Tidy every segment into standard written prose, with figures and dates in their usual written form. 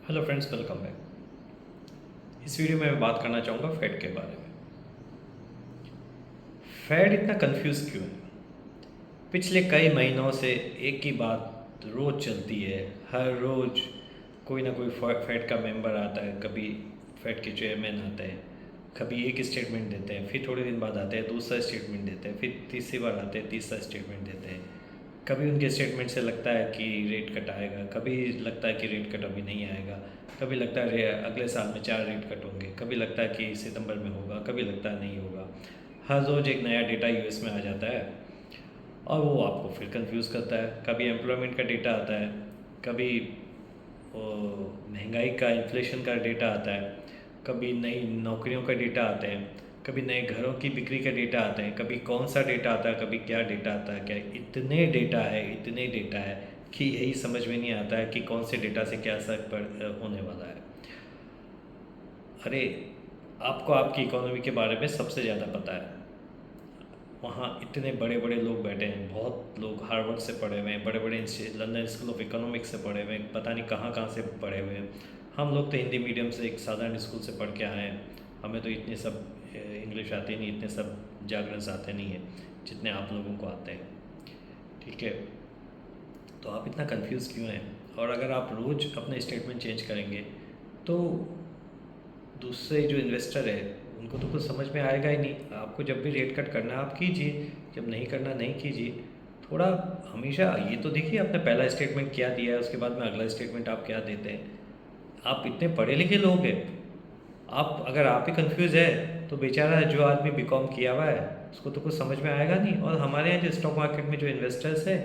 Hello friends, welcome back. इस video में मैं बात करना चाहूँगा फेड के बारे में। फेड इतना कंफ्यूज क्यों है? पिछले कई महीनों से एक ही बात रोज़ चलती है। हर रोज़ कोई ना कोई फेड का मेंबर आता है, कभी फेड के चेयरमैन आते हैं, कभी एक स्टेटमेंट देते हैं, फिर थोड़े दिन बाद आते हैं दूसरा स्टेटमेंट देते हैं, फिर तीसरी बार आते हैं तीसरा स्टेटमेंट देते हैं। कभी उनके स्टेटमेंट से लगता है कि रेट कट आएगा, कभी लगता है कि रेट कट अभी नहीं आएगा, कभी लगता है अगले साल में 4 रेट कट होंगे, कभी लगता है कि सितंबर में होगा, कभी लगता है नहीं होगा। हर रोज़ एक नया डेटा यूएस में आ जाता है और वो आपको फिर कंफ्यूज करता है। कभी एम्प्लॉयमेंट का डेटा आता है, कभी महंगाई का इन्फ्लेशन का डेटा आता है, कभी नई नौकरियों का डेटा आते हैं, कभी नए घरों की बिक्री का डेटा आते हैं, कभी कौन सा डेटा आता है, कभी क्या डेटा आता है। क्या इतने डेटा है, इतने डेटा है कि यही समझ में नहीं आता है कि कौन से डेटा से क्या असर होने वाला है। अरे, आपको आपकी इकोनॉमी के बारे में सबसे ज़्यादा पता है। वहाँ इतने बड़े बड़े लोग बैठे हैं, बहुत लोग हार्वर्ड से पढ़े हुए हैं, बड़े बड़े लंदन स्कूल ऑफ इकोनॉमिक्स से पढ़े हुए हैं, पता नहीं कहाँ कहाँ से पढ़े हुए हैं। हम लोग तो हिंदी मीडियम से एक साधारण स्कूल से पढ़ के आए हैं। हमें तो इतने सब इंग्लिश आती नहीं, इतने सब जागरन्स आते नहीं हैं जितने आप लोगों को आते हैं। ठीक है, तो आप इतना कंफ्यूज क्यों हैं? और अगर आप रोज़ अपने स्टेटमेंट चेंज करेंगे तो दूसरे जो इन्वेस्टर है उनको तो कुछ समझ में आएगा ही नहीं। आपको जब भी रेट कट करना है आप कीजिए, जब नहीं करना नहीं कीजिए। थोड़ा हमेशा ये तो देखिए आपने पहला स्टेटमेंट क्या दिया है, उसके बाद में अगला स्टेटमेंट आप क्या देते हैं। आप इतने पढ़े लिखे लोग हैं, आप अगर आप ही कंफ्यूज है तो बेचारा जो आदमी बीकॉम किया हुआ है उसको तो कुछ समझ में आएगा नहीं। और हमारे यहाँ जो स्टॉक मार्केट में जो इन्वेस्टर्स है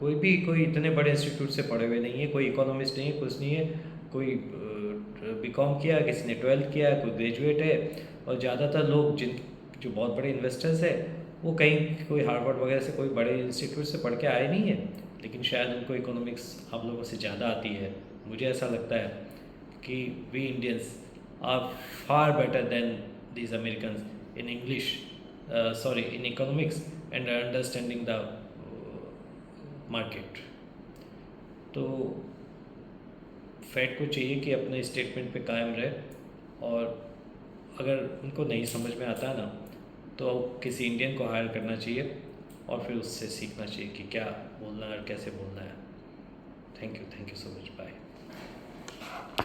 कोई इतने बड़े इंस्टीट्यूट से पढ़े हुए नहीं है, कोई इकोनॉमिस्ट नहीं है, कुछ नहीं है। कोई बीकॉम किया, किसी ने 12th किया, कोई ग्रेजुएट है। और ज़्यादातर लोग जिन जो बहुत बड़े इन्वेस्टर्स है वो कहीं कोई हार्वर्ड वगैरह से कोई बड़े इंस्टीट्यूट से पढ़ के आए नहीं है, लेकिन शायद उनको इकोनॉमिक्स आप लोगों से ज़्यादा आती है। मुझे ऐसा लगता है कि we Indians are far better than these Americans in English, sorry, in economics and understanding the market. तो फेड को चाहिए कि अपने स्टेटमेंट पे कायम रहे। और अगर उनको नहीं समझ में आता ना तो किसी इंडियन को हायर करना चाहिए और फिर उससे सीखना चाहिए कि क्या बोलना है और कैसे बोलना है। Thank you so much, bye.